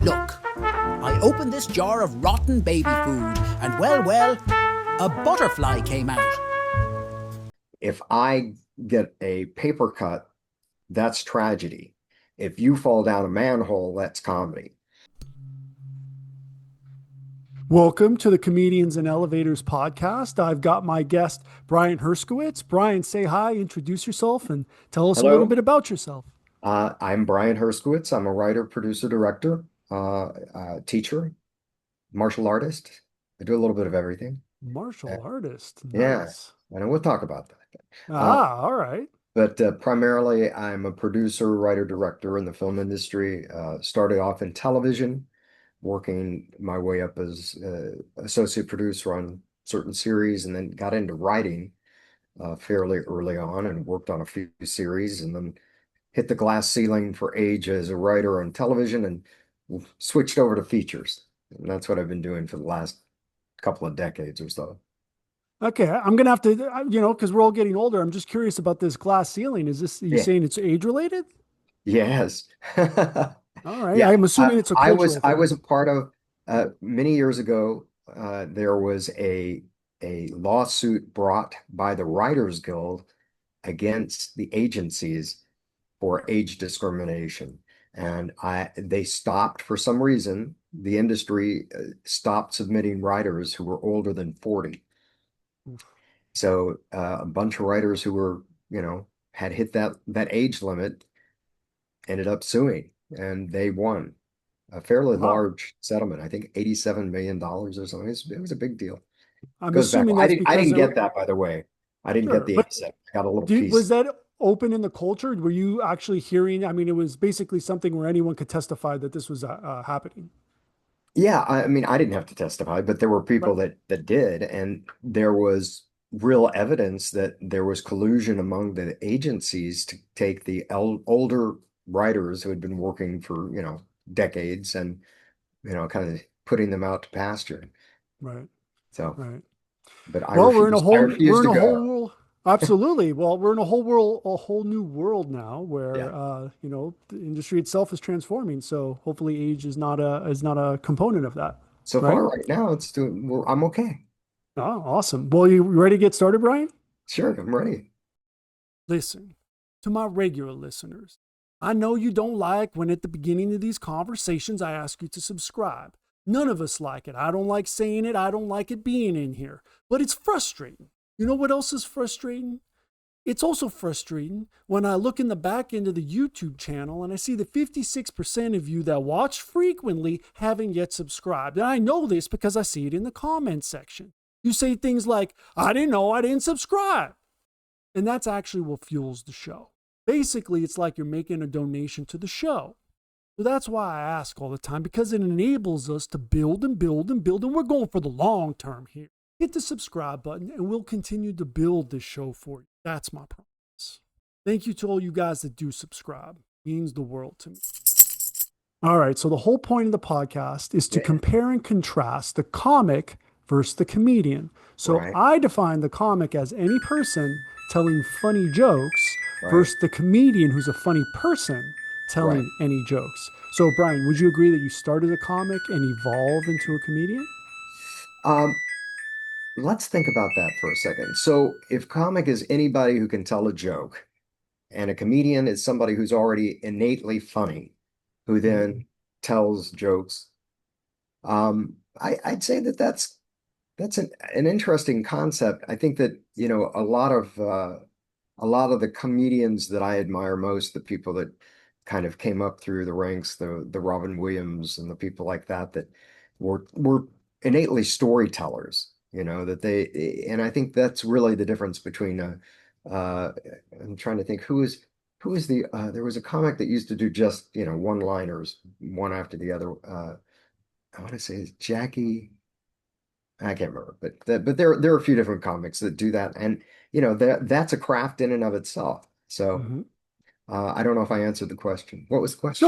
Look, I opened this jar of rotten baby food, and well, a butterfly came out. If I get a paper cut, that's tragedy. If you fall down a manhole, that's comedy. Welcome to the Comedians and Elevators podcast. I've got my guest, Brian Herskowitz. Brian, say hi, introduce yourself, and tell us a little Hello, bit about yourself. I'm Brian Herskowitz. I'm a writer, producer, director, teacher, martial artist. I do a little bit of everything. Uh, Martial artist. yeah, Nice. and we'll talk about that. Uh, All right. but primarily, I'm a producer, writer, director in the film industry. Started off in television, working my way up as associate producer on certain series, and then got into writing fairly early on and worked on a few series, and then hit the glass ceiling for age as a writer on television and switched over to features. And that's what I've been doing for the last couple of decades or so. Okay. I'm going to have to, because we're all getting older. I'm just curious about this glass ceiling. Is this, are you Yeah. saying it's age related? Yes. All right. Yeah. I'm assuming it's a cultural I thing. was a part of many years ago, there was a lawsuit brought by the Writers Guild against the agencies for age discrimination. And they stopped for some reason, the industry stopped submitting writers who were older than 40. So a bunch of writers who were, had hit that age limit ended up suing, and they won a fairly Wow. large settlement. I think $87 million or something. It was a big deal. I'm Goes back. assuming that's I because didn't they're get that, by the way. I didn't get sure. the But 87. I got a little piece. was that open in the culture? Were you actually hearing? I mean, it was basically something where anyone could testify that this was happening. Yeah, I mean, I didn't have to testify, but there were Right. people that did, and there was real evidence that there was collusion among the agencies to take the older writers who had been working for, decades and, kind of putting them out to pasture. Right. So, Right. but Well, I we're refused in to a go. whole absolutely. Well, we're in a whole world, a whole new world now Yeah. where the industry itself is transforming. So hopefully age is not a component of that. So Right? far right now it's doing, well, I'm okay. Oh, awesome. Well, you ready to get started, Brian? Sure, I'm ready. Listen, to my regular listeners, I know you don't like when at the beginning of these conversations I ask you to subscribe. None of us like it. I don't like saying it. I don't like it being in here. But it's frustrating. You know what else is frustrating? It's also frustrating when I look in the back end of the YouTube channel and I see that 56% of you that watch frequently haven't yet subscribed. And I know this because I see it in the comment section. You say things like, I didn't know I didn't subscribe. And that's actually what fuels the show. Basically, it's like you're making a donation to the show. So that's why I ask all the time, because it enables us to build and build and build, and we're going for the long term here. Hit the subscribe button, and we'll continue to build this show for you. That's my promise. Thank you to all you guys that do subscribe. It means the world to me. All right, so the whole point of the podcast is to Yeah, compare and contrast the comic versus the comedian. So right, I define the comic as any person telling funny jokes right, versus the comedian who's a funny person right. telling any jokes. So Brian, would you agree that you started a comic and evolved into a comedian? Um, let's think about that for a second. So if comic is anybody who can tell a joke, and a comedian is somebody who's already innately funny, who then tells jokes. I'd say that that's an interesting concept. I think that, a lot of the comedians that I admire most, the people that kind of came up through the ranks, the Robin Williams and the people like that that were innately storytellers, and I think that's really the difference between uh I'm trying to think who is there was a comic that used to do just, one-liners, one after the other. I want to say it's Jackie. I can't remember, but there are a few different comics that do that, and that's a craft in and of itself. So Mm-hmm. I don't know if I answered the question. What was the No, question?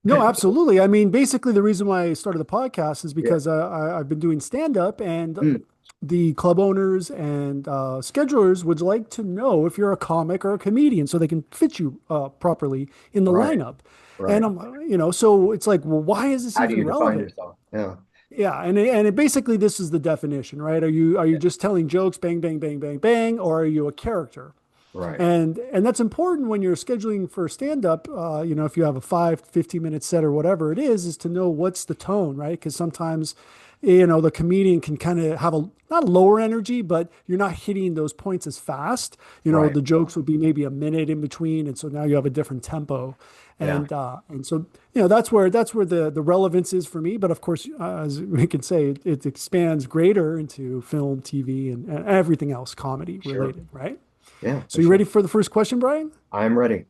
no, absolutely. I mean, basically, the reason why I started the podcast is Yeah. because I've been doing stand up, and Mm, the club owners and schedulers would like to know if you're a comic or a comedian so they can fit you properly in the right. lineup. And Right. so it's like, well, why is this How do even you define relevant? yourself? Yeah. Yeah, basically this is the definition, right? Are you just telling jokes, bang, bang, bang, bang, bang, or are you a character? Right. And that's important when you're scheduling for stand up. If you have a 15-minute set or whatever it is to know what's the tone, right? Because sometimes, the comedian can kind of have a not lower energy, but you're not hitting those points as fast. Right. The jokes would be maybe a minute in between, and so now you have a different tempo. Yeah. And so that's where the relevance is for me. But of course, as we can say, it expands greater into film, TV, and everything else comedy Sure. related, right? Yeah, So for you ready sure. for the first question, Brian? I'm ready.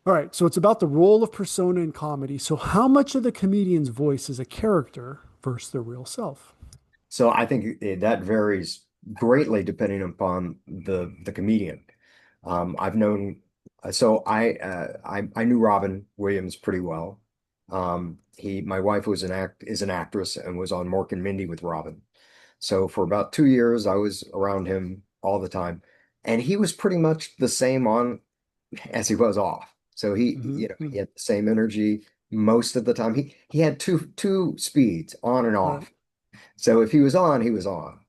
All right. So it's about the role of persona in comedy. So how much of the comedian's voice is a character versus their real self? So I think that varies greatly depending upon the comedian. I've known so I knew Robin Williams pretty well. My wife was an actress and was on Mork and Mindy with Robin. So for about 2 years I was around him all the time. And he was pretty much the same on as he was off. So he Hmm. had the same energy most of the time. He had two speeds, on and Right. off. So if he was on, he was on.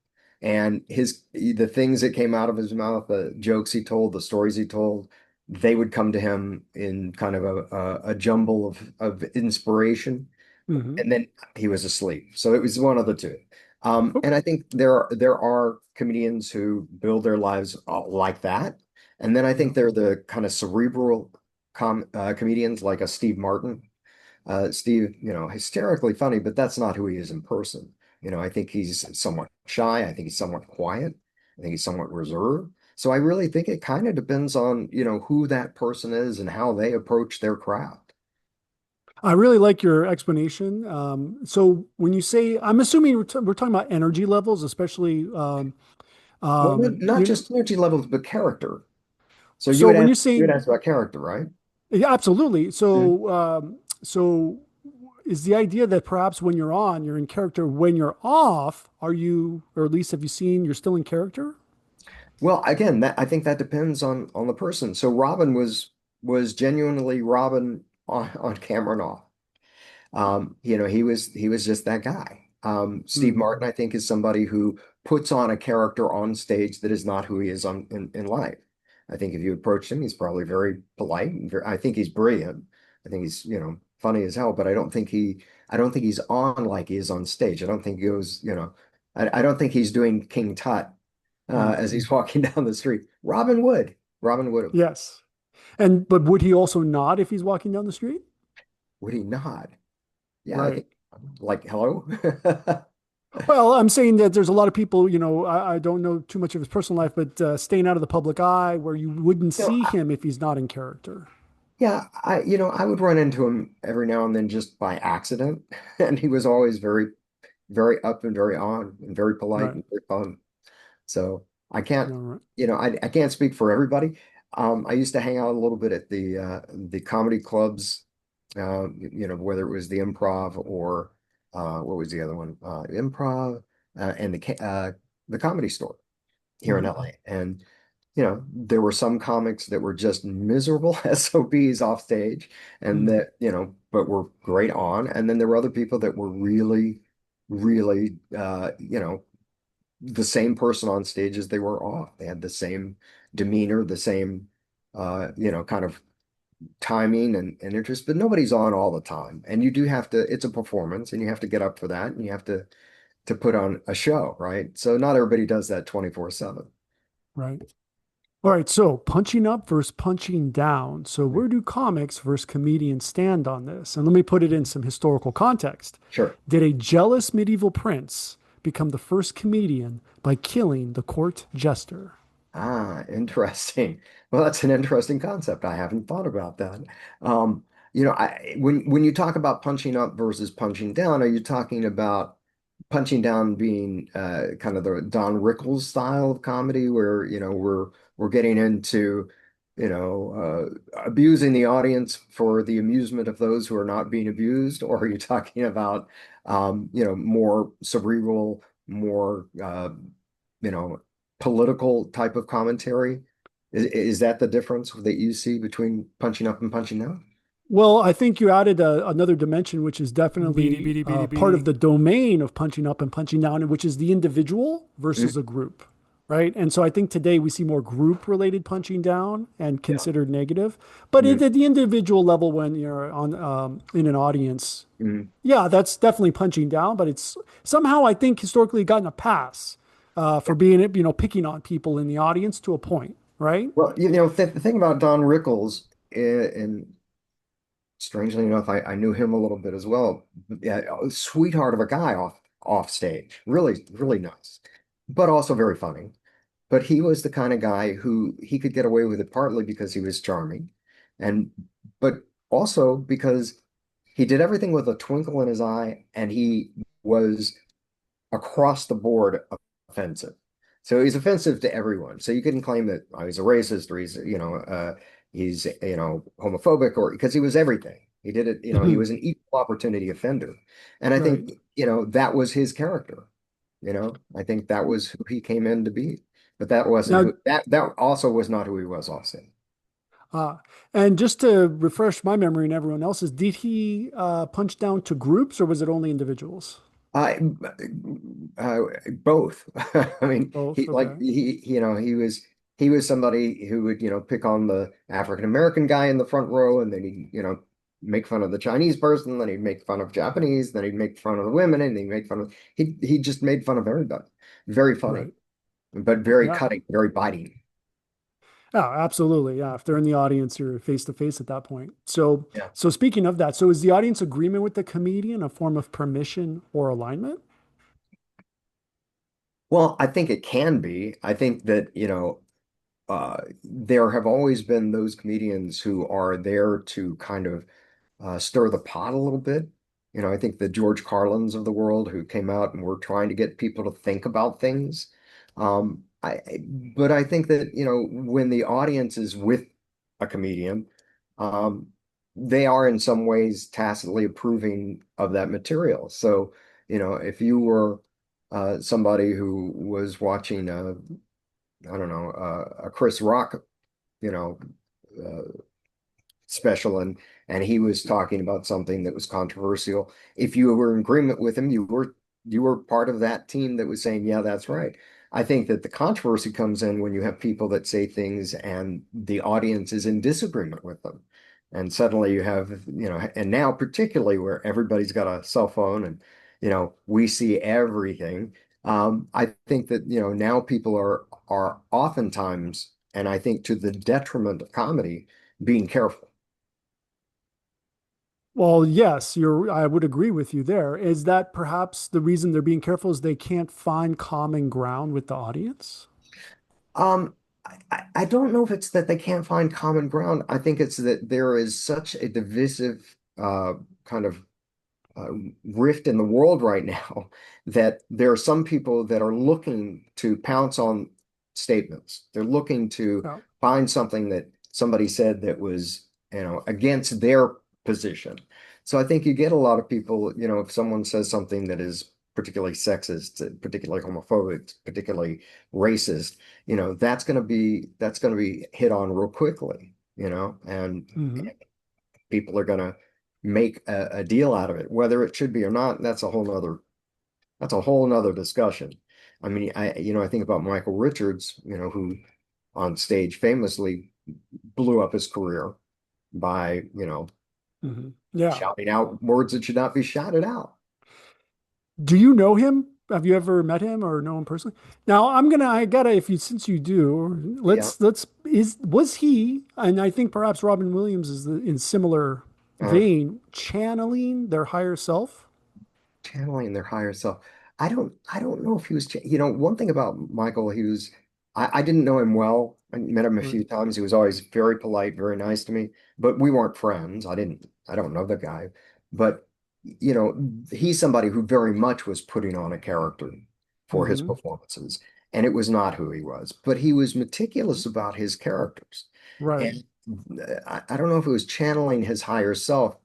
And the things that came out of his mouth, the jokes he told, the stories he told, they would come to him in kind of a jumble of inspiration. Hmm. And then he was asleep. So it was one of the two. Oh, And I think there are comedians who build their lives like that. And then I yeah. think they're the kind of cerebral comedians like a Steve Martin. Steve, hysterically funny, but that's not who he is in person. I think he's somewhat shy. I think he's somewhat quiet. I think he's somewhat reserved. So I really think it kind of depends on, who that person is and how they approach their craft. I really like your explanation. So when you say, I'm assuming we're talking about energy levels, especially, Well, not you know, just energy levels, but character. So you so would when ask you're you would saying, ask about character, right? yeah, absolutely. Mhm. So is the idea that perhaps when you're on, you're in character. When you're off, are you, or at least have you seen you're still in character? Well, again, I think that depends on the person. So Robin was genuinely Robin on camera and off. He was just that guy. Steve Hmm. Martin, I think, is somebody who puts on a character on stage that is not who he is in life. I think if you approach him, he's probably very polite. I think he's brilliant. I think he's, funny as hell, but I don't think he's on like he is on stage. I don't think he goes, I don't think he's doing King Tut Hmm. as he's walking down the street. Robin would. Robin would have. Yes. But would he also nod if he's walking down the street? Would he nod? Yeah, I Right. think like hello. Well, I'm saying that there's a lot of people, I don't know too much of his personal life, but staying out of the public eye where you wouldn't You know, see him if he's not in character. Yeah, I would run into him every now and then just by accident, and he was always very, very up and very on and very polite Right. and very fun. So I can't, All right. I can't speak for everybody. I used to hang out a little bit at the comedy clubs, whether it was the Improv or what was the other one? Improv and the Comedy Store here in Mhm. LA. And there were some comics that were just miserable SOBs off stage and Mhm. that, but were great on. And then there were other people that were really, really, the same person on stage as they were off. They had the same demeanor, the same, kind of timing and interest, but nobody's on all the time. And you do have to, it's a performance and you have to get up for that and you have to put on a show, right? So not everybody does that 24/7. Right. All right. So punching up versus punching down. So where do comics versus comedians stand on this? And let me put it in some historical context. Sure. Did a jealous medieval prince become the first comedian by killing the court jester? Ah, interesting. Well, that's an interesting concept. I haven't thought about that. When you talk about punching up versus punching down, are you talking about punching down being kind of the Don Rickles style of comedy, where we're getting into abusing the audience for the amusement of those who are not being abused, or are you talking about more cerebral, more you know political type of commentary? Is that the difference that you see between punching up and punching down? Well, I think you added another dimension, which is Beady, definitely beady, beady, part of beady. the domain of punching up and punching down, which is the individual Mm, versus a group, right? And so I think today we see more group related punching down and yeah. considered negative. But Mm, at the individual level, when you're on in an audience, mm. yeah, that's definitely punching down. But it's somehow I think historically gotten a pass for being picking on people in the audience to a point, right? Well, the thing about Don Rickles, and strangely enough, I knew him a little bit as well. Yeah, a sweetheart of a guy off stage, really, really nice, but also very funny. But he was the kind of guy who he could get away with it partly because he was charming, and but also because he did everything with a twinkle in his eye, and he was across the board offensive. So he's offensive to everyone. So you couldn't claim that he's a racist or he's homophobic or because he was everything. He did it, he was an equal opportunity offender. And I Right. think, that was his character. I think that was who he came in to be. But that wasn't Now, who that also was not who he was also. Uh, and just to refresh my memory and everyone else's, did he punch down to groups or was it only individuals? Uh, uh, both. I mean, Both. he like Okay. he was somebody who would pick on the African American guy in the front row, and then he make fun of the Chinese person, then he'd make fun of Japanese, then he'd make fun of the women, and he'd make fun of he just made fun of everybody. Very funny, Right. but very Yeah. cutting, very biting. Yeah, absolutely. Yeah. If they're in the audience, you're face to face at that point. So, Yeah. so speaking of that, so is the audience agreement with the comedian a form of permission or alignment? Well, I think it can be. I think that, there have always been those comedians who are there to kind of stir the pot a little bit. I think the George Carlins of the world who came out and were trying to get people to think about things. But I think that, when the audience is with a comedian, um, they are in some ways tacitly approving of that material. So, if you were somebody who was watching, I don't know, a Chris Rock, you know, uh, special and he was talking about something that was controversial. If you were in agreement with him, you were part of that team that was saying, yeah, that's right. I think that the controversy comes in when you have people that say things and the audience is in disagreement with them. And suddenly you have, and now particularly where everybody's got a cell phone and, we see everything. I think that, now people are oftentimes, and I think to the detriment of comedy, being careful. Well, yes, I would agree with you there. Is that perhaps the reason they're being careful is they can't find common ground with the audience? Um, I don't know if it's that they can't find common ground. I think it's that there is such a divisive kind of uh, rift in the world right now that there are some people that are looking to pounce on statements. They're looking to Yeah. find something that somebody said that was, against their position. So I think you get a lot of people, if someone says something that is particularly sexist, particularly homophobic, particularly racist, that's going to be hit on real quickly, and Hmm. people are going to make a deal out of it. Whether it should be or not, that's a whole nother discussion. I mean, I think about Michael Richards, who on stage famously blew up his career by, Yeah. shouting out words that should not be shouted out. Do you know him? Have you ever met him or know him personally? Now, I gotta, if you, since you do, Yeah. was he, and I think perhaps Robin Williams is in similar Uh, vein, channeling their higher self? Channeling their higher self. I don't know if he was, one thing about Michael, I didn't know him well. I met him a Right. few times. He was always very polite, very nice to me, but we weren't friends. I don't know the guy, but he's somebody who very much was putting on a character for his Hmm. performances, and it was not who he was, but he was meticulous about his characters. Right. And I don't know if it was channeling his higher self,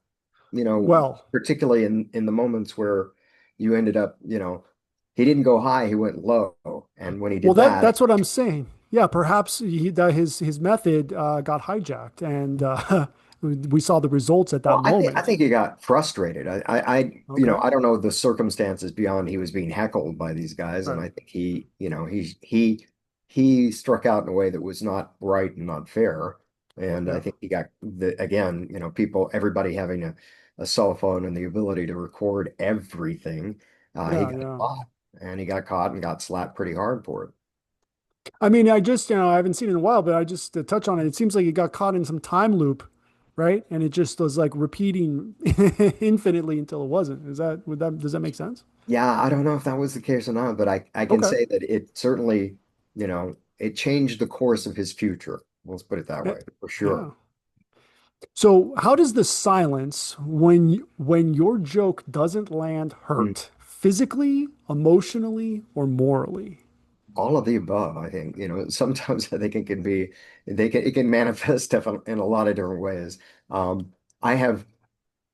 Well, particularly in the moments where you ended up, he didn't go high, he went low. And when he well, did that, that's what I'm saying. Yeah, perhaps his method got hijacked, and We saw the results at that Well, I moment. think he got frustrated. Okay. I don't know the circumstances beyond he was being heckled by these guys, and Right. I think he struck out in a way that was not right and not fair. And I Yeah. think he got again, everybody having a cell phone and the ability to record everything. He Yeah. got Yeah. caught, and he got caught and got slapped pretty hard for it. I mean, I just, I haven't seen it in a while, but I just to touch on it. It seems like it got caught in some time loop, right? And it just was like repeating infinitely until it wasn't. Does that make sense? Yeah, I don't know if that was the case or not, but I can Okay. say that it certainly, it changed the course of his future. Let's put it that Eh, way, for sure. Yeah. So, how does the silence when your joke doesn't land Mm. hurt physically, emotionally, or morally? All of the above, I think, sometimes I think it can manifest in a lot of different ways. I have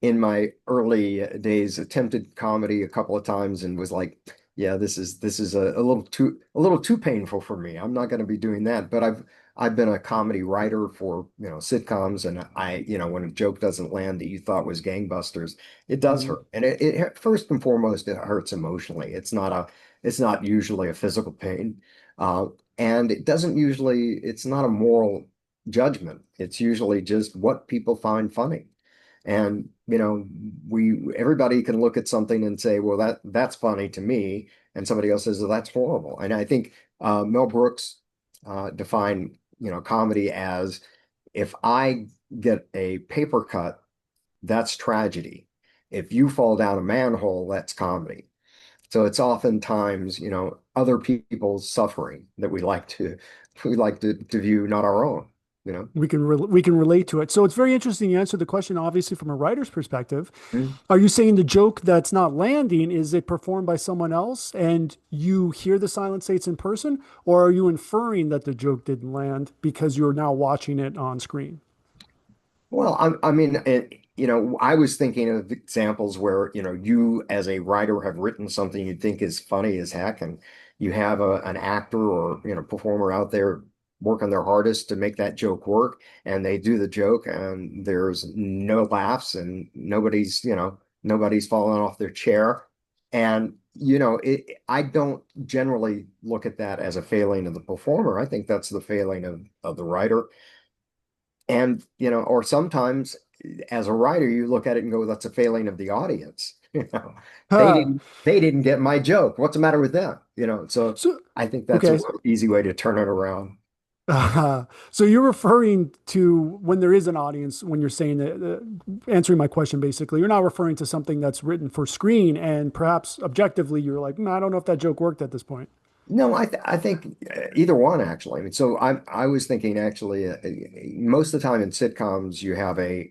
in my early days attempted comedy a couple of times and was like, yeah, this is a little too painful for me. I'm not going to be doing that. But I've been a comedy writer for, sitcoms, and when a joke doesn't land that you thought was gangbusters, it does Mhm. hurt. And first and foremost, it hurts emotionally. It's not usually a physical pain. Uh, and it's not a moral judgment. It's usually just what people find funny. And everybody can look at something and say, well, that's funny to me, and somebody else says, well, that's horrible. And I think Mel Brooks defined comedy as, if I get a paper cut, that's tragedy. If you fall down a manhole, that's comedy. So it's oftentimes other people's suffering that we like to view, not our own. You know. We can relate to it. So it's very interesting. You answered the question, obviously, from a writer's perspective. Mm. Are you saying the joke that's not landing is it performed by someone else, and you hear the silent states in person, or are you inferring that the joke didn't land because you're now watching it on screen? Well, I mean, I was thinking of examples where, you as a writer have written something you think is funny as heck, and you have an actor or, performer out there working their hardest to make that joke work, and they do the joke, and there's no laughs, and nobody's falling off their chair. And, I don't generally look at that as a failing of the performer. I think that's the failing of the writer. And, or sometimes as a writer, you look at it and go, that's a failing of the audience. They Huh. didn't get my joke. What's the matter with them? So So, I think that's a okay. real easy way to turn it around. So you're referring to when there is an audience, when you're saying that, answering my question, basically, you're not referring to something that's written for screen and perhaps objectively you're like, I don't know if that joke worked at this point. No, I think either one actually. I mean, so I was thinking actually, most of the time in sitcoms you have a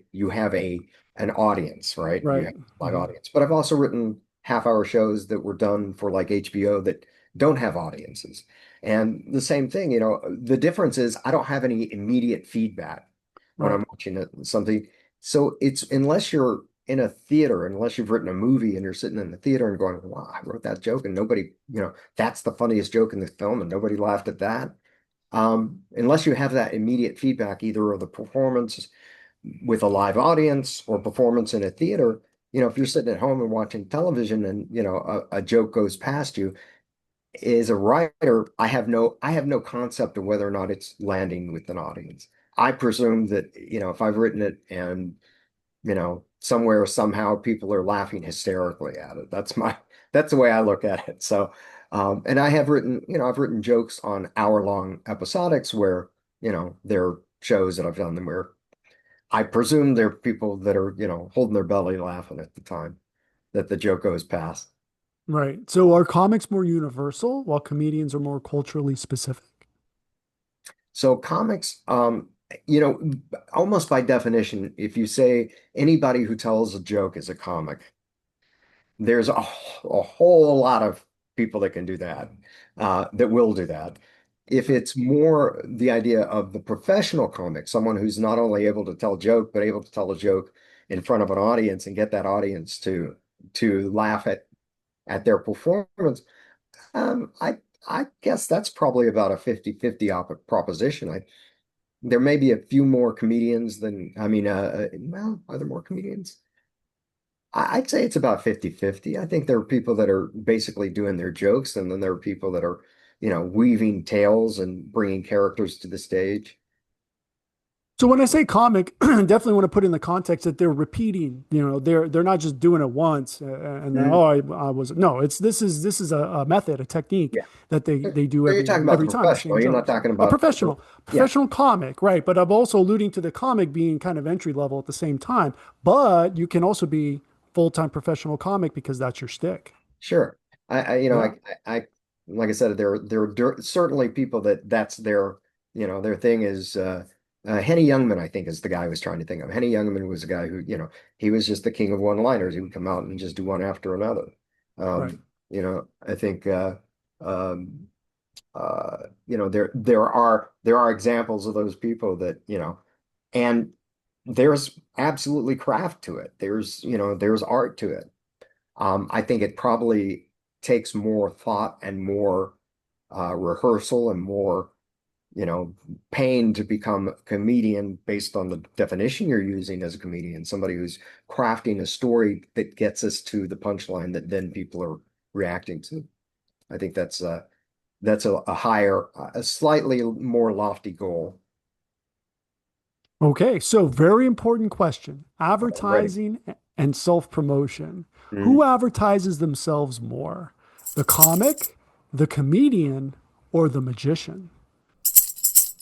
an audience, right? You Right. have a live Hmm. audience. But I've also written half-hour shows that were done for like HBO that don't have audiences. And the same thing, the difference is I don't have any immediate feedback when Right. I'm watching something. So it's unless you're in a theater, unless you've written a movie and you're sitting in the theater and going, wow, I wrote that joke and nobody, that's the funniest joke in the film and nobody laughed at that. Unless you have that immediate feedback, either of the performance with a live audience or performance in a theater, if you're sitting at home and watching television and, a joke goes past you, as a writer, I have no concept of whether or not it's landing with an audience. I presume that, if I've written it and somewhere somehow people are laughing hysterically at it. That's the way I look at it. So, and I've written jokes on hour-long episodics where, there are shows that I've done them where I presume there are people that are, holding their belly laughing at the time that the joke goes past. Right. So are comics more universal while comedians are more culturally specific? So comics, almost by definition, if you say anybody who tells a joke is a comic, there's a whole lot of people that can do that, that will do that. If it's more the idea of the professional comic, someone who's not only able to tell a joke, but able to tell a joke in front of an audience and get that audience to laugh at their performance, I guess that's probably about a 50-50 proposition. there may be a few more comedians than, I mean, well, are there more comedians? I'd say it's about 50-50. I think there are people that are basically doing their jokes, and then there are people that are, weaving tales and bringing characters to the stage. So when I say comic, definitely want to put in the context that they're repeating. They're not just doing it once and then, Mhm. I was no. This is a method, a technique Yeah. that they do So you're talking about the every time the same professional. You're not jokes. talking A about, yeah, professional comic, right? But I'm also alluding to the comic being kind of entry level at the same time. But you can also be full-time professional comic because that's your stick. sure. Yeah, Like I said, there are certainly people that's their thing is, Henny Youngman, I think is the guy I was trying to think of. Henny Youngman was a guy who, he was just the king of one-liners. He would come out and just do one after another. right. I think, there are examples of those people that, and there's absolutely craft to it. There's art to it. I think it probably takes more thought and more rehearsal and more, pain to become a comedian based on the definition you're using as a comedian, somebody who's crafting a story that gets us to the punchline that then people are reacting to. I think that's a higher, a slightly more lofty goal. Okay, so very important question. I'm ready. Advertising and self-promotion. Mhm. Who advertises themselves more? The comic, the comedian, or the magician?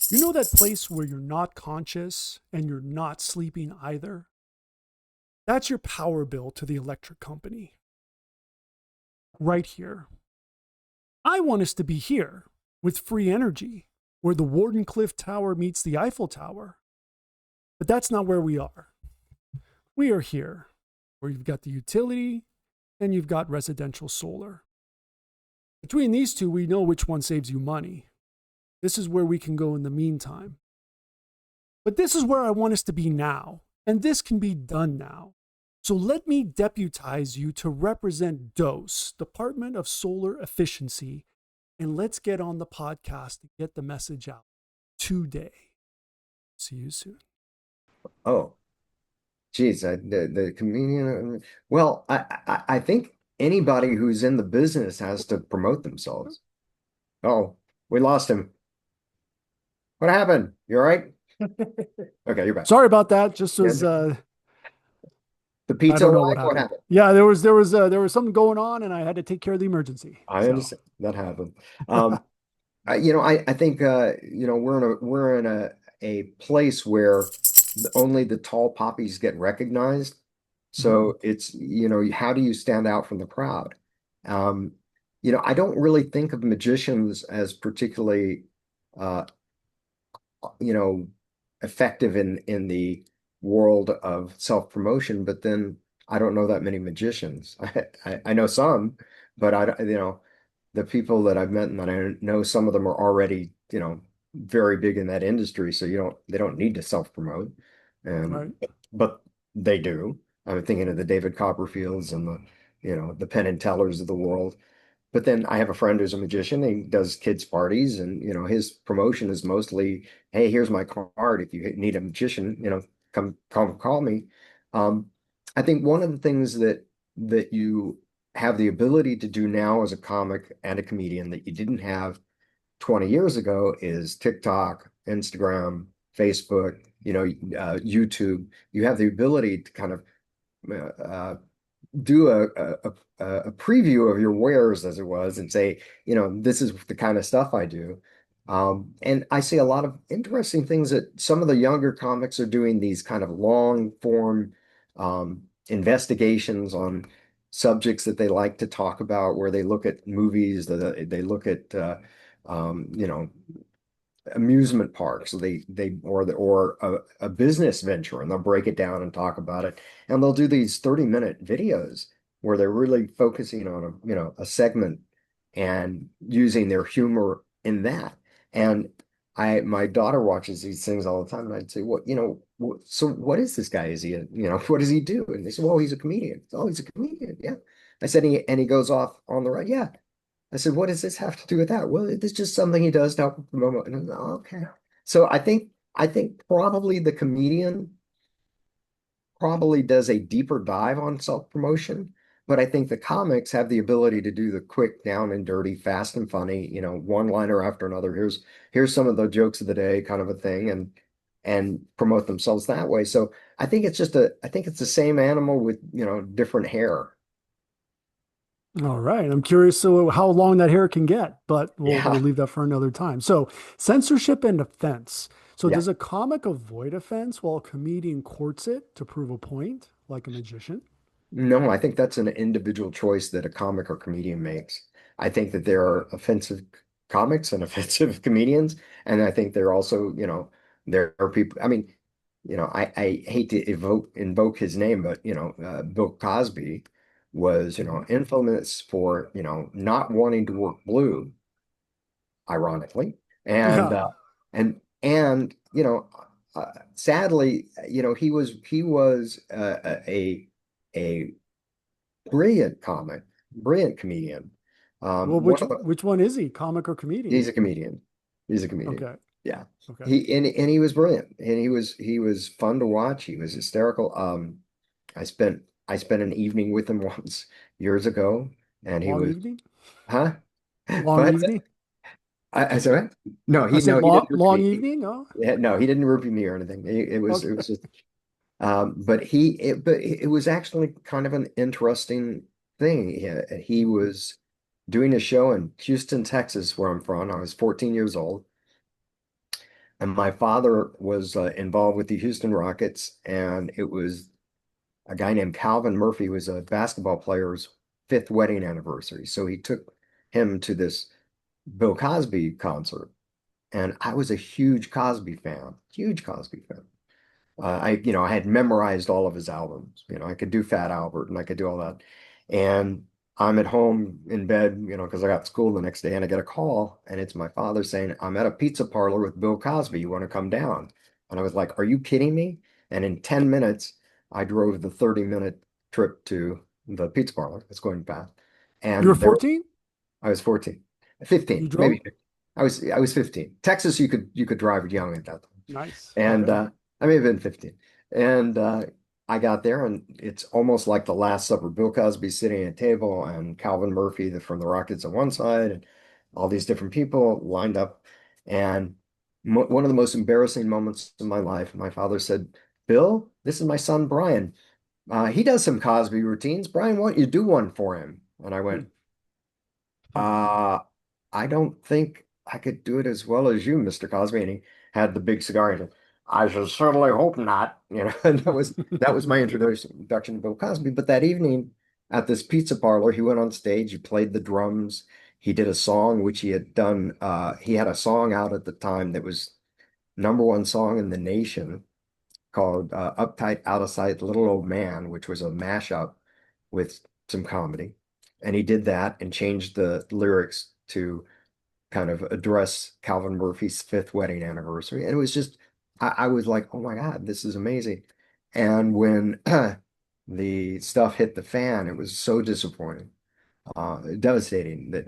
You know that place where you're not conscious and you're not sleeping either? That's your power bill to the electric company. Right here. I want us to be here with free energy, where the Wardenclyffe Tower meets the Eiffel Tower. But that's not where we are. We are here, where you've got the utility and you've got residential solar. Between these two, we know which one saves you money. This is where we can go in the meantime. But this is where I want us to be now, and this can be done now. So let me deputize you to represent DOSE, Department of Solar Efficiency, and let's get on the podcast to get the message out today. See you soon. Oh, geez, the comedian. Well, I think anybody who's in the business has to promote themselves. Oh, we lost him. What happened? You all right? Okay, you're back. Sorry about that. Just Yeah, was the I pizza don't know arrived. what What happened. happened? Yeah, there was something going on, and I had to take care of the emergency. I So understand that happened. I think we're in a place where only the tall poppies get recognized. So it's, how do you stand out from the crowd? Um, I don't really think of magicians as particularly uh, you know, effective in the world of self-promotion, but then I don't know that many magicians. I know some, but the people that I've met and that I know, some of them are already, very big in that industry, so they don't need to self-promote. right. But they do. I'm thinking of the David Copperfields and the Penn and Tellers of the world. But then I have a friend who's a magician. He does kids' parties, and his promotion is mostly, "Hey, here's my card. If you need a magician, come call me." Um, I think one of the things that you have the ability to do now as a comic and a comedian that you didn't have 20 years ago is TikTok, Instagram, Facebook, YouTube. You have the ability to kind of uh, do a preview of your wares, as it was, and say, this is the kind of stuff I do. And I see a lot of interesting things that some of the younger comics are doing, these kind of long form investigations on subjects that they like to talk about, where they look at movies, that they look at amusement parks. So or a business venture, and they'll break it down and talk about it. And they'll do these 30-minute videos where they're really focusing on a segment and using their humor in that. And my daughter watches these things all the time, and I'd say, so what is this guy? Is he what does he do? And they say, well, he's a comedian. Oh, he's a comedian. Yeah. I said, and he goes off on the right. Yeah. I said, what does this have to do with that? Well, it's just something he does to help promote. And I'm like, oh, okay. So I think I think probably the comedian probably does a deeper dive on self-promotion, but I think the comics have the ability to do the quick, down and dirty, fast and funny, one-liner after another. Here's some of the jokes of the day, kind of a thing, and promote themselves that way. So I think it's the same animal with, different hair. All right. I'm curious so how long that hair can get, but we'll Yeah, leave that for another time. So, censorship and offense. So, yeah. does a comic avoid offense while a comedian courts it to prove a point, like a magician? No, I think that's an individual choice that a comic or comedian makes. I think that there are offensive comics and offensive comedians, and I think there are also, there are people. I mean, I hate to invoke his name, but Bill Cosby was, Mhm. infamous for, not wanting to work blue, ironically, and Yeah. sadly, he was a brilliant comic, brilliant comedian. Well, One of the which one is he? Comic or He's comedian? a comedian. He's a comedian. Okay. Yeah. Okay. He was brilliant, and he was fun to watch. He was hysterical. I spent an evening with him once years ago, and he Long was, evening? huh? Long But evening? I said, what? No, I said he long didn't rookie long me. evening? Oh, No, he didn't rookie me or anything. It okay. was just, but it was actually kind of an interesting thing. He was doing a show in Houston, Texas, where I'm from. I was 14 years old. And my father was involved with the Houston Rockets, and it was a guy named Calvin Murphy, who was a basketball player's fifth wedding anniversary. So he took him to this Bill Cosby concert, and I was a huge Cosby fan. I had memorized all of his albums. I could do Fat Albert and I could do all that. And I'm at home in bed, because I got school the next day and I get a call and it's my father saying, I'm at a pizza parlor with Bill Cosby. You want to come down? And I was like, are you kidding me? And in 10 minutes, I drove the 30-minute trip to the pizza parlor. It's going fast. You were And there 14? I was 14, You 15, maybe drove? 15. I was 15. Texas, you could drive young at that time. Nice. And Okay. I may have been 15. And I got there, and it's almost like the Last Supper. Bill Cosby sitting at a table, and Calvin Murphy from the Rockets on one side, and all these different people lined up. And mo one of the most embarrassing moments of my life, my father said, Bill, this is my son, Brian. He does some Cosby routines. Brian, why don't you do one for him? And I Hmm. went, uh, I don't think I could do it as well as you, Mr. Cosby. And he had the big cigar. And he said, I should certainly hope not. And that was my introduction to Bill Cosby. But that evening at this pizza parlor, he went on stage, he played the drums, he did a song which he had done. He had a song out at the time that was number one song in the nation called Uptight, Out of Sight, Little Old Man, which was a mashup with some comedy. And he did that and changed the lyrics to kind of address Calvin Murphy's fifth wedding anniversary. And it was just, I was like, oh my God, this is amazing. And when the stuff hit the fan, it was so disappointing, devastating that,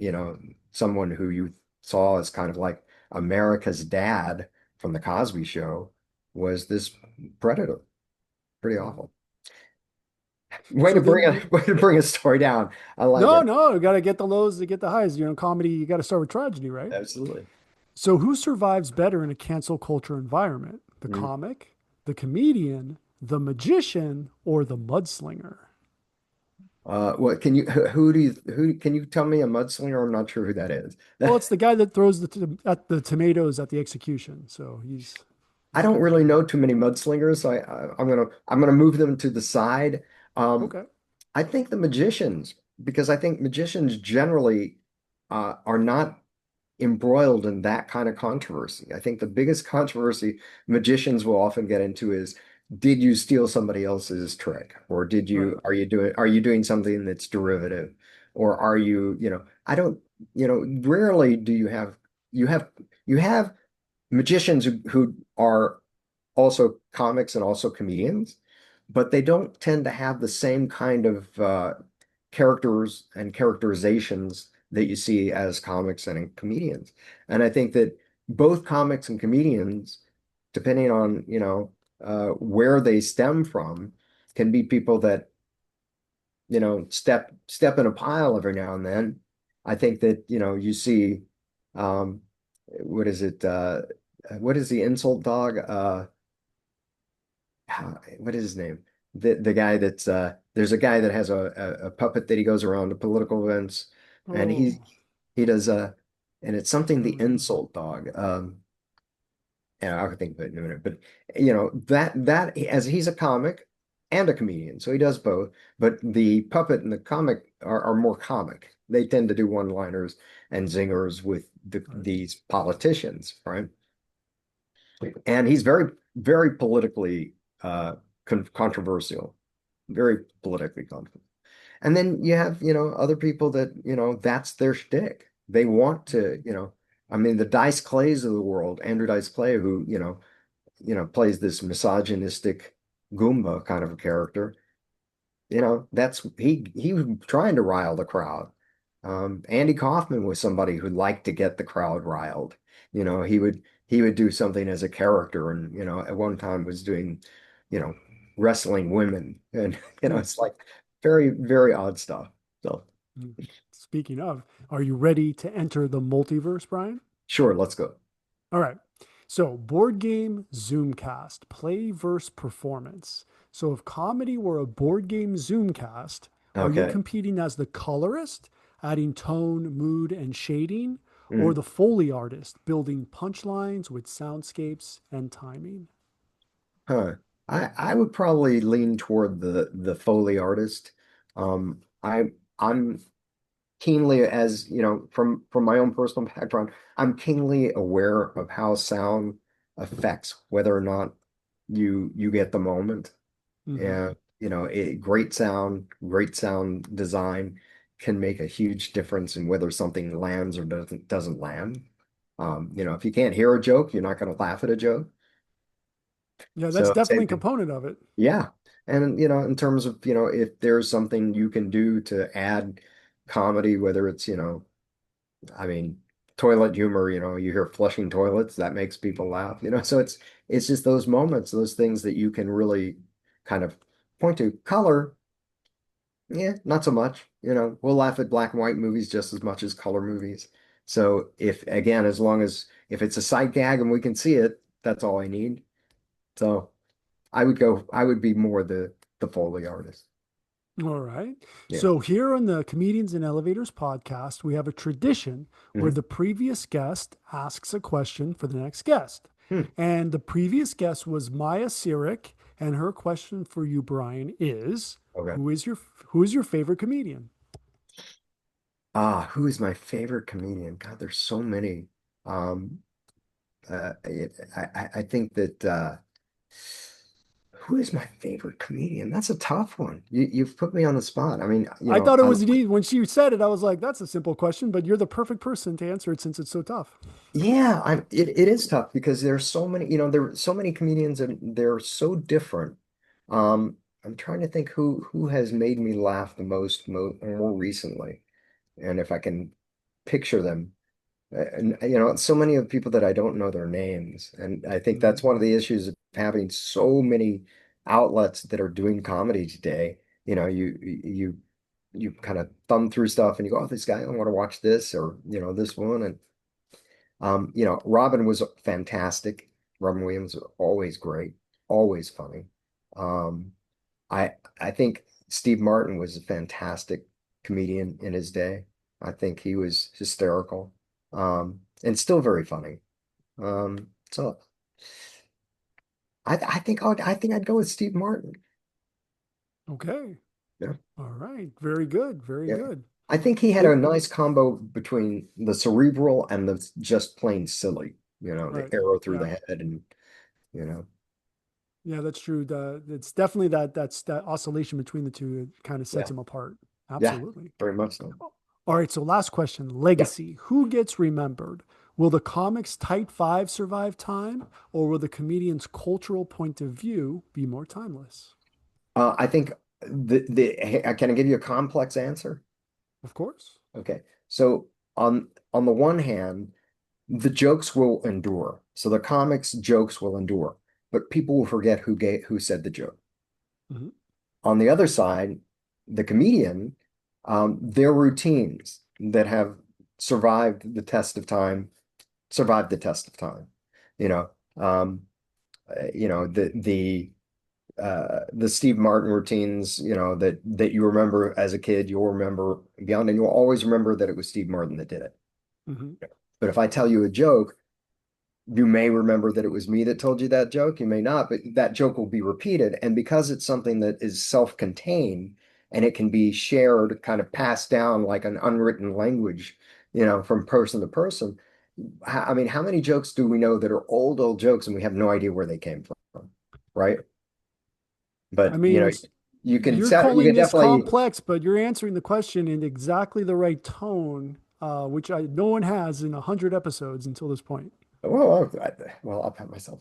someone who you saw as kind of like America's dad from the Cosby Show was this predator. Pretty awful. Way So to bring then, a way to bring a story down. I like no, it. no, you got to get the lows to get the highs. Comedy, you got to start with tragedy, right? Absolutely. So who survives better in a cancel culture environment? The Mm. comic, the comedian, the magician, or the mudslinger? What can you who do you who can you tell me a mudslinger? I'm not sure who that is. Well, it's the guy that throws at the tomatoes at the execution. So I he's don't good. really know too many mudslingers, so I'm gonna move them to the side. Um, Okay. I think the magicians, because I think magicians generally are not embroiled in that kind of controversy. I think the biggest controversy magicians will often get into is, did you steal somebody else's trick? Or Right. are you doing something that's derivative? Or are you, I don't, rarely do you have, you have magicians who are also comics and also comedians, but they don't tend to have the same kind of characters and characterizations that you see as comics and comedians. And I think that both comics and comedians depending on, where they stem from, can be people that, step in a pile every now and then. I think that, you see, um, what is it? What is the insult dog? What is his name? The guy that's there's a guy that has a puppet that he goes around to political events, and Oh, he does and it's something the um, insult dog. Yeah, I can think of it in a minute, but that as he's a comic and a comedian, so he does both. But the puppet and the comic are more comic. They tend to do one-liners and zingers with right. these politicians, right? And he's very, very politically controversial, very politically controversial. And then you have, other people that, that's their shtick. They want to, I mean, the Dice Clays of the world, Andrew Dice Clay, who, plays this misogynistic Goomba kind of a character. That's he was trying to rile the crowd. Andy Kaufman was somebody who liked to get the crowd riled. He would do something as a character, and at one time was doing, you know, wrestling women, and Hmm. it's like very, very odd stuff. So Hmm. Speaking of, are you ready to enter the multiverse, Brian? sure, let's go. All right. So, board game Zoomcast, play versus performance. So, if comedy were a board game Zoomcast, are you Okay. competing as the colorist, adding tone, mood, and shading, or Mhm. the Foley artist, building punchlines with soundscapes and timing? Huh. I would probably lean toward the Foley artist. I'm keenly, as from my own personal background, I'm keenly aware of how sound affects whether or not you get the moment. Hmm. And great sound design can make a huge difference in whether something lands or doesn't land. If you can't hear a joke, you're not going to laugh at a joke. Yeah, that's So definitely same a thing. component of it. Yeah. And in terms of, if there's something you can do to add comedy, whether it's, I mean, toilet humor, you hear flushing toilets, that makes people laugh, so it's just those moments, those things that you can really kind of point to. Color, yeah, not so much. We'll laugh at black and white movies just as much as color movies. So if again, as long as if it's a sight gag and we can see it, that's all I need. So I would be more the Foley artist. All right. Yeah. So, here on the Comedians in Elevators podcast, we have a tradition where Mhm. the previous guest asks a question for the next guest. Hmm. And the previous guest was Maya Sirik, and her question for you, Brian, is Okay. who is your favorite comedian? Who is my favorite comedian? God, there's so many. Um, I think that who is my favorite comedian? That's a tough one. You've put me on the spot. I mean, I thought it was an easy when she said it. I was like, "That's a simple question," but you're the perfect person to answer it since it's so tough. yeah, it is tough because there's so many, there are so many comedians and they're so different. I'm trying to think who has made me laugh the most more recently, and if I can picture them. And so many of the people that I don't know their names, and I think that's Mm. one of the issues of having so many outlets that are doing comedy today. You kind of thumb through stuff and you go, "Oh, this guy, I want to watch this," or this one, and Robin was fantastic. Robin Williams was always great, always funny. Um, I think Steve Martin was a fantastic comedian in his day. I think he was hysterical, and still very funny. So I think I'd go with Steve Martin. Okay. Yeah, All right. Very good. Very yeah. good. I think he had a Well, nice combo between the cerebral and the just plain silly. The right. arrow through Yeah. the head, and you know, Yeah, that's true. It's definitely that oscillation between the two that kind of sets yeah, them apart. yeah, Absolutely. very much so. All right, so last question. Yeah. Legacy. Who gets remembered? Will the comic's tight five survive time, or will the comedian's cultural point of view be more timeless? I think can I give you a complex answer? Of course. Okay. So on the one hand, the jokes will endure. So the comics jokes will endure, but people will forget who said the joke. Mm-hmm. On the other side, the comedian, their routines that have survived the test of time, survived the test of time. You know, you know, the Steve Martin routines, you know, that you remember as a kid, you'll remember beyond, and you'll always remember that it was Steve Martin that did it. Mm-hmm. But if I tell you a joke, you may remember that it was me that told you that joke. You may not, but that joke will be repeated. And because it's something that is self-contained and it can be shared, kind of passed down like an unwritten language, you know, from person to person. I mean, how many jokes do we know that are old jokes and we have no idea where they came from, right? I But you know, mean, you're you calling can this definitely. complex, but you're answering the question in exactly the right tone, which no one has in 100 episodes until this point. Well, I'll pat myself.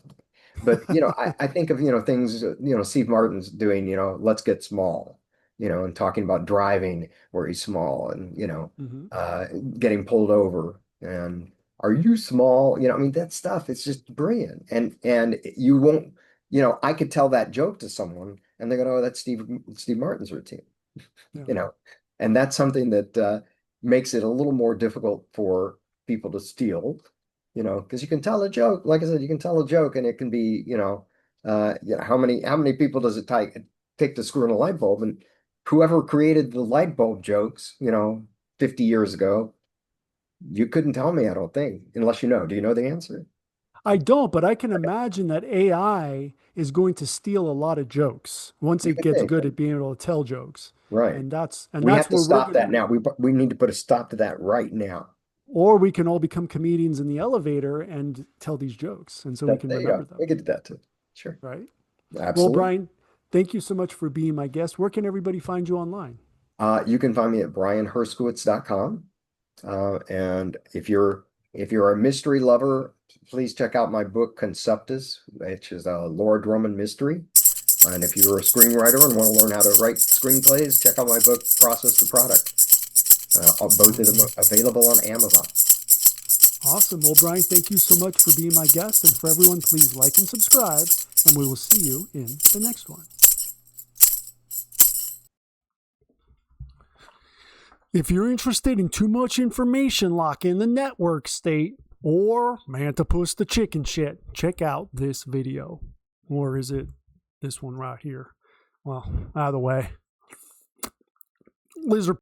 But you know, I think of, you know, things, you know, Steve Martin's doing, you know, Let's Get Small, you know, and talking about driving where he's small and, you know, Mm-hmm. uh, getting pulled over and are you small? You know, I mean, that stuff, it's just brilliant. And you won't, you know, I could tell that joke to someone and they're going, oh, that's Steve Martin's routine, Yeah. you know, and that's something that makes it a little more difficult for people to steal, you know, because you can tell a joke. Like I said, you can tell a joke, and it can be, you know, how many people does it take to screw in a light bulb? And whoever created the light bulb jokes, you know, 50 years ago, you couldn't tell me, I don't think, unless you know. Do you know the answer? I don't, but I can imagine that AI is going to steal a lot of jokes once You it could gets think, good at being able to tell jokes. right? And that's We have to where we're stop going that to, now. We need to put a stop to that right now. or we can all become comedians in the elevator and tell these jokes. And so we That can there you go. remember We them. could do that too. Sure. Right. Well, Absolutely. Brian, thank you so much for being my guest. Where can everybody find you online? You can find me at brianherskowitz.com. And if you're a mystery lover, please check out my book Conceptus, which is a Laura Drummond mystery. And if you're a screenwriter and want to learn how to write screenplays, check out my book Process the Product. Both of them available on Amazon. Awesome. Well, Brian, thank you so much for being my guest. And for everyone, please like and subscribe. And we will see you in the next one. If you're interested in too much information like in the network state or Mantipus the chicken shit, check out this video. Or is it this one right here? Well, either way. Lizard.